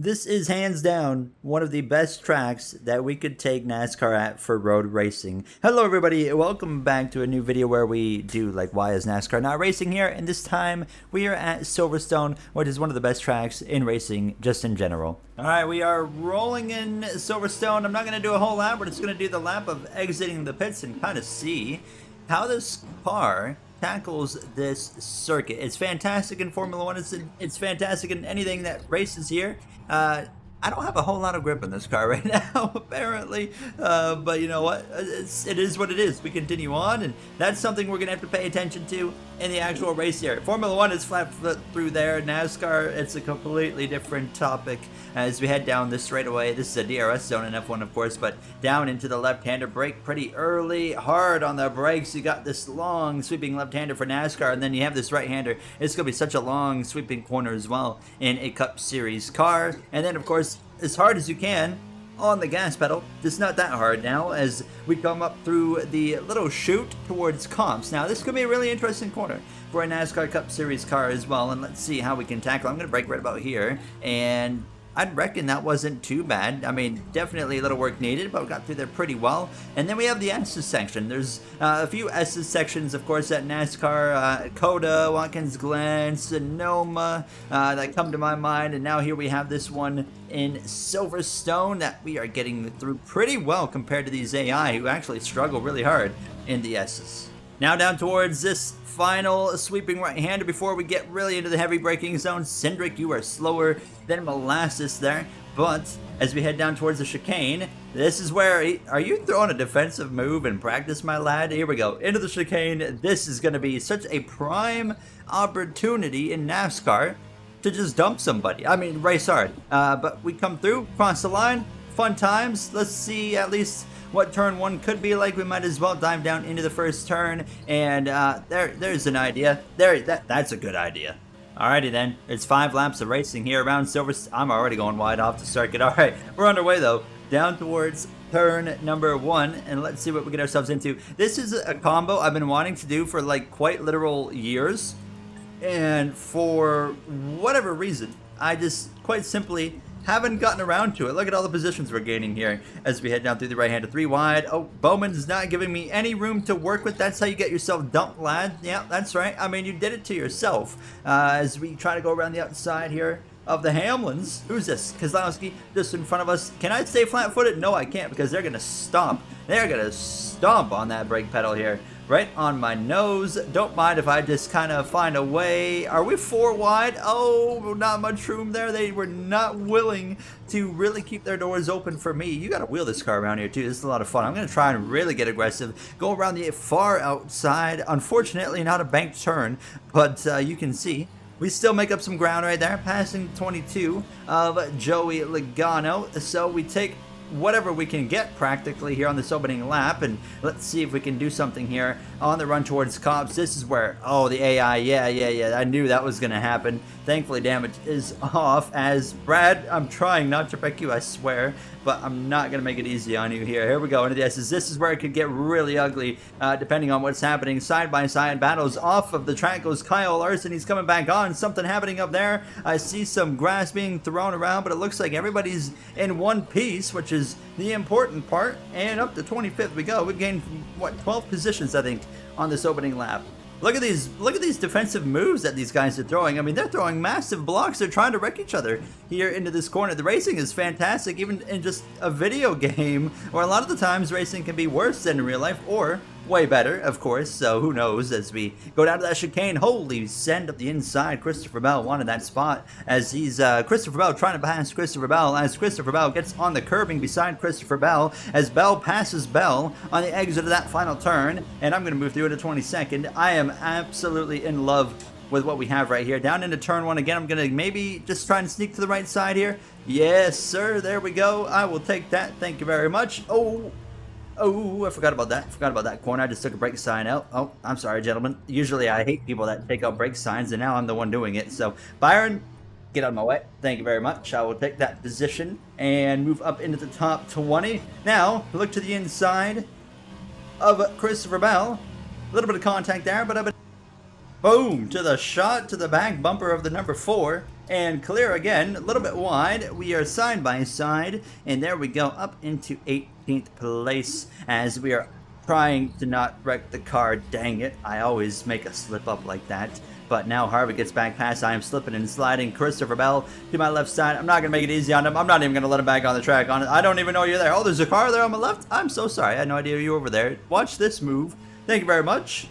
This is hands down one of the best tracks that we could take NASCAR at for road racing. Hello everybody, welcome back to a new video where we do like why is NASCAR not racing here, and this time we are at Silverstone, which is one of the best tracks in racing just in general. Alright, we are rolling in Silverstone. I'm not going to do a whole lap, but it's going to do the lap of exiting the pits and kind of see how this car tackles this circuit. It's fantastic in Formula One. It's fantastic in anything that races here. I don't have a whole lot of grip in this car right now, apparently, but you know what? It is what it is. We continue on, and that's something we're going to have to pay attention to in the actual race here. Formula One is flat foot through there. NASCAR, it's a completely different topic as we head down this straightaway. This is a DRS zone in F1, of course, but down into the left-hander. Brake pretty early, hard on the brakes. You got this long sweeping left-hander for NASCAR, and then you have this right-hander. It's going to be such a long sweeping corner as well in a Cup Series car. And then, of course, as hard as you can on the gas pedal. It's not that hard now as we come up through the little chute towards comps. Now this could be a really interesting corner for a NASCAR Cup Series car as well, and let's see how we can tackle. I'm going to brake right about here, and I'd reckon that wasn't too bad. I mean, definitely a little work needed, but we got through there pretty well. And then we have the S's section. There's a few S's sections, of course, at NASCAR. Coda, Watkins Glen, Sonoma, that come to my mind. And now here we have this one in Silverstone that we are getting through pretty well compared to these AI who actually struggle really hard in the S's. Now down towards this final sweeping right-hander before we get really into the heavy braking zone. Cindric, you are slower than molasses there, but as we head down towards the chicane, this is where, are you throwing a defensive move in practice, my lad? Here we go, into the chicane. This is going to be such a prime opportunity in NASCAR to just dump somebody. I mean, race hard, but we come through, cross the line, fun times. Let's see at least what turn one could be like. We might as well dive down into the first turn, and there's an idea. That's a good idea. Alrighty then, it's 5 laps of racing here around Silverstone. I'm already going wide off the circuit. Alright, we're underway though, down towards turn number 1, and let's see what we get ourselves into. This is a combo I've been wanting to do for like quite literal years, and for whatever reason, I just quite simply haven't gotten around to it. Look at all the positions we're gaining here as we head down through the right-hander. 3 wide. Oh, Bowman's not giving me any room to work with. That's how you get yourself dumped, lad. Yeah, that's right. I mean, you did it to yourself as we try to go around the outside here of the Hamlins. Who's this? Kozlowski just in front of us. Can I stay flat-footed? No, I can't, because they're going to stomp. They're going to stomp on that brake pedal here. Right on my nose. Don't mind if I just kind of find a way. Are we 4 wide? Oh, not much room there. They were not willing to really keep their doors open for me. You got to wheel this car around here too. This is a lot of fun. I'm going to try and really get aggressive. Go around the far outside. Unfortunately, not a banked turn, but you can see we still make up some ground right there, passing 22 of Joey Logano. So we take whatever we can get practically here on this opening lap, and let's see if we can do something here on the run towards cops. This is where, oh, the AI, yeah, I knew that was gonna happen. Thankfully damage is off as Brad, I'm trying not to wreck you, I swear, but I'm not gonna make it easy on you here. Here we go into the S's. This is where it could get really ugly depending on what's happening. Side by side battles. Off of the track goes Kyle Larson. He's coming back on. Something happening up there. I see some grass being thrown around, but it looks like everybody's in one piece, which is the important part. And up to 25th we go. We've gained, what, 12 positions, I think, on this opening lap. Look at these defensive moves that these guys are throwing. I mean, they're throwing massive blocks. They're trying to wreck each other here into this corner. The racing is fantastic, even in just a video game, where a lot of the times racing can be worse than in real life, or way better, of course. So who knows as we go down to that chicane. Holy send up the inside. Christopher Bell wanted that spot as he's Christopher Bell trying to pass Christopher Bell as Christopher Bell gets on the curbing beside Christopher Bell as Bell passes Bell on the exit of that final turn, and I'm going to move through to 22nd. I am absolutely in love with what we have right here. Down into turn 1 again. I'm going to maybe just try and sneak to the right side here. Yes, sir. There we go. I will take that. Thank you very much. Oh, I forgot about that. Forgot about that corner. I just took a brake sign out. Oh, I'm sorry, gentlemen. Usually I hate people that take out brake signs, and now I'm the one doing it. So, Byron, get out of my way. Thank you very much. I will take that position and move up into the top 20. Now, look to the inside of Christopher Bell. A little bit of contact there, but I've been... Boom! To the shot, to the back bumper of the number 4. and clear again, a little bit wide. We are side by side, and there we go, up into 18th place as we are trying to not wreck the car. Dang it, I always make a slip up like that. But now Harvick gets back past. I am slipping and sliding. Christopher Bell to my left side. I'm not going to make it easy on him. I'm not even going to let him back on the track. I don't even know you're there. Oh, there's a car there on my left. I'm so sorry. I had no idea you were over there. Watch this move. Thank you very much.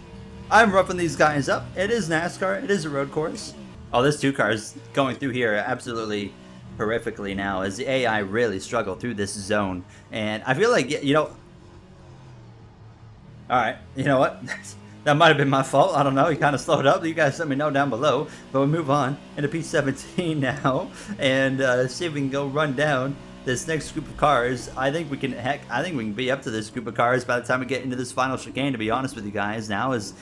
I'm roughing these guys up. It is NASCAR. It is a road course. Oh, this 2 cars going through here absolutely horrifically now as the AI really struggle through this zone. And I feel like, you know... Alright, you know what? That might have been my fault. I don't know. He kind of slowed up. You guys let me know down below. But we move on into P17 now and see if we can go run down this next group of cars. I think we can. Heck, I think we can be up to this group of cars by the time we get into this final chicane. To be honest with you guys, now is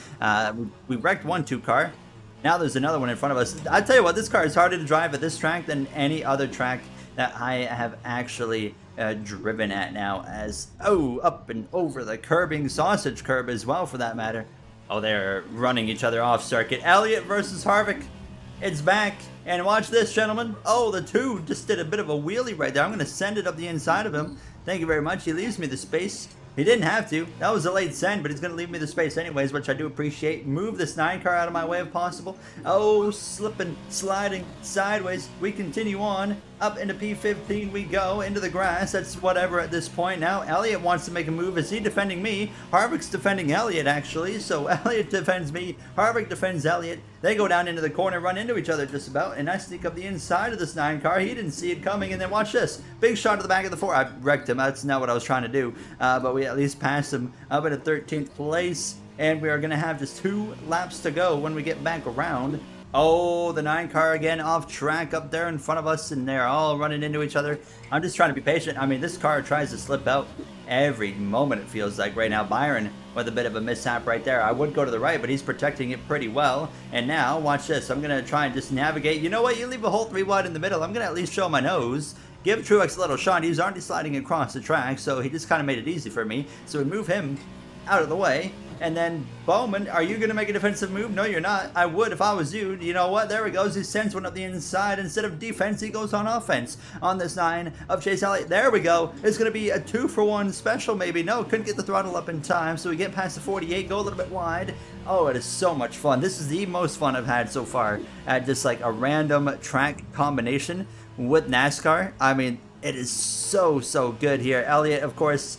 we wrecked 1-2 car. Now there's another one in front of us. I tell you what, this car is harder to drive at this track than any other track that I have actually driven at now. As up and over the curbing, sausage curb as well for that matter. Oh, they're running each other off circuit. Elliott versus Harvick. It's back. And watch this, gentlemen. Oh, the 2 just did a bit of a wheelie right there. I'm going to send it up the inside of him. Thank you very much. He leaves me the space. He didn't have to. That was a late send, but he's going to leave me the space anyways, which I do appreciate. Move this 9 car out of my way if possible. Oh, slipping, sliding, sideways. We continue on. Up into P15 we go, into the grass. That's whatever at this point now. Elliott wants to make a move. Is he defending me? Harvick's defending Elliott, actually. So Elliott defends me. Harvick defends Elliott. They go down into the corner, run into each other just about, and I sneak up the inside of this 9 car. He didn't see it coming, and then watch this. Big shot to the back of the 4. I wrecked him. That's not what I was trying to do, but we at least passed him up into 13th place, and we are going to have just 2 laps to go when we get back around. Oh, the 9 car again off track up there in front of us, and they're all running into each other. I'm just trying to be patient. I mean, this car tries to slip out every moment, it feels like right now. Byron with a bit of a mishap right there. I would go to the right, but he's protecting it pretty well. And now, watch this. I'm going to try and just navigate. You know what? You leave a hole 3 wide in the middle. I'm going to at least show my nose. Give Truex a little shot. He's already sliding across the track, so he just kind of made it easy for me. So we move him out of the way. And then Bowman, are you going to make a defensive move? No, you're not. I would if I was you. You know what? There he goes. He sends one up the inside. Instead of defense, he goes on offense on this 9 of Chase Elliott. There we go. It's going to be a 2-for-1 special maybe. No, couldn't get the throttle up in time. So we get past the 48, go a little bit wide. Oh, it is so much fun. This is the most fun I've had so far at just like a random track combination with NASCAR. I mean, it is so good here. Elliott, of course,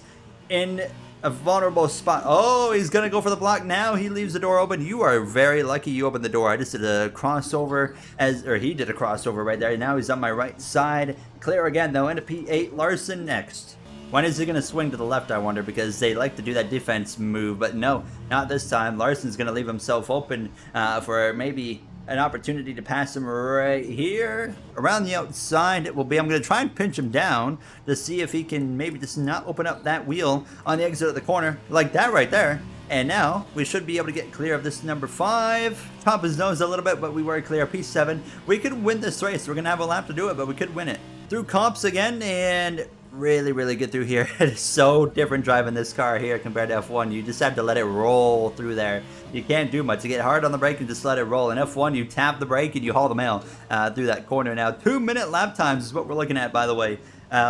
in a vulnerable spot. Oh, he's gonna go for the block now. He leaves the door open. You are very lucky you opened the door. I just did a crossover he did a crossover right there. Now he's on my right side. Clear again though into P8. Larson next. When is he gonna swing to the left, I wonder, because they like to do that defense move, but no, not this time. Larson's gonna leave himself open for maybe an opportunity to pass him right here around the outside. It will be. I'm going to try and pinch him down to see if he can maybe just not open up that wheel on the exit of the corner like that right there. And now we should be able to get clear of this number 5. Top his nose a little bit, but we were clear. P7. We could win this race. We're going to have a lap to do it, but we could win it. Through comps again and really good through here. It is so different driving this car here compared to F1. You just have to let it roll through there. You can't do much. You get hard on the brake and just let it roll. In F1, you tap the brake and you haul the mail through that corner. Now, 2-minute lap times is what we're looking at, by the way,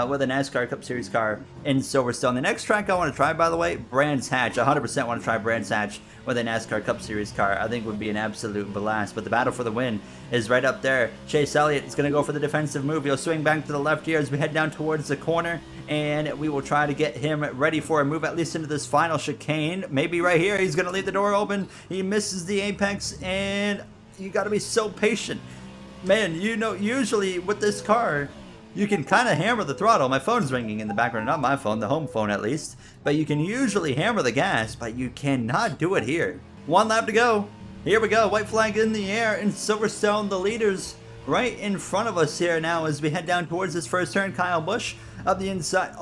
with a NASCAR Cup Series car in Silverstone. The next track I want to try, by the way, Brands Hatch. 100% want to try Brands Hatch with a NASCAR Cup Series car. I think would be an absolute blast. But the battle for the win is right up there. Chase Elliott is going to go for the defensive move. He'll swing back to the left here as we head down towards the corner. And we will try to get him ready for a move, at least into this final chicane. Maybe right here. He's going to leave the door open. He misses the apex. And you got to be so patient. Man, you know, usually with this car, you can kind of hammer the throttle. My phone's ringing in the background. Not my phone, the home phone at least. But you can usually hammer the gas, but you cannot do it here. 1 lap to go. Here we go. White flag in the air in Silverstone. The leaders right in front of us here now as we head down towards this first turn. Kyle Busch up the inside.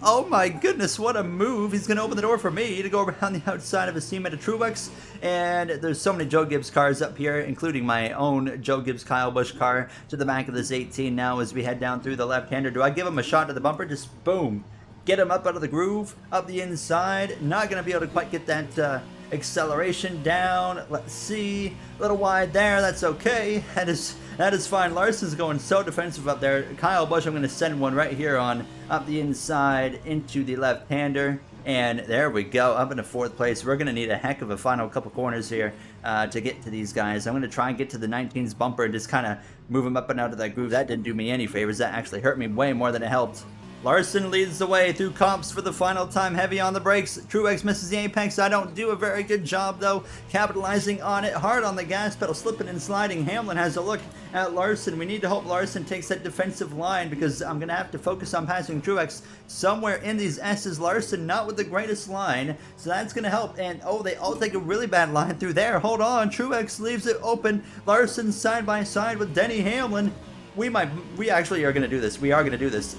Oh my goodness, what a move. He's going to open the door for me to go around the outside of his teammate at Truex. And there's so many Joe Gibbs cars up here, including my own Joe Gibbs Kyle Busch car to the back of this 18 now as we head down through the left-hander. Do I give him a shot to the bumper? Just boom. Get him up out of the groove, up the inside. Not going to be able to quite get that acceleration down. Let's see. A little wide there. That's okay. That is That is fine. Larson's going so defensive up there. Kyle Busch, I'm going to send one right here on up the inside into the left-hander. And there we go, up into 4th place. We're going to need a heck of a final couple corners here to get to these guys. I'm going to try and get to the 19's bumper and just kind of move him up and out of that groove. That didn't do me any favors. That actually hurt me way more than it helped. Larson leads the way through comps for the final time, heavy on the brakes. Truex misses the apex. I don't do a very good job, though, capitalizing on it. Hard on the gas pedal, slipping and sliding. Hamlin has a look at Larson. We need to hope Larson takes that defensive line because I'm going to have to focus on passing Truex somewhere in these S's. Larson not with the greatest line, so that's going to help. And, oh, they all take a really bad line through there. Hold on. Truex leaves it open. Larson side by side with Denny Hamlin. We actually are going to do this. We are going to do this.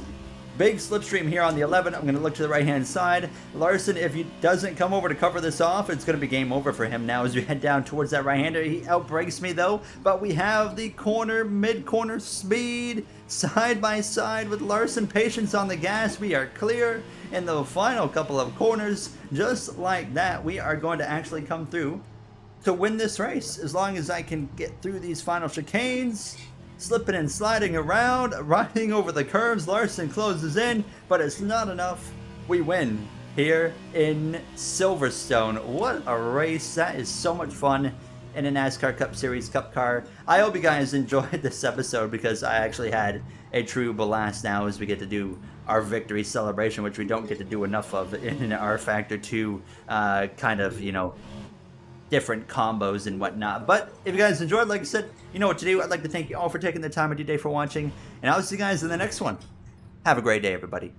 Big slipstream here on the 11. I'm going to look to the right-hand side. Larson, if he doesn't come over to cover this off, it's going to be game over for him now as we head down towards that right-hander. He outbrakes me, though, but we have the corner, mid-corner speed, side by side with Larson. Patience on the gas. We are clear in the final couple of corners. Just like that, we are going to actually come through to win this race as long as I can get through these final chicanes. Slipping and sliding around, riding over the curves. Larson closes in, but it's not enough. We win here in Silverstone. What a race. That is so much fun in a NASCAR Cup Series Cup car. I hope you guys enjoyed this episode because I actually had a true blast now as we get to do our victory celebration, which we don't get to do enough of in our Factor 2 kind of, you know, different combos and whatnot. But if you guys enjoyed, like I said, you know what to do. I'd like to thank you all for taking the time of your day for watching, and I'll see you guys in the next one. Have a great day, everybody.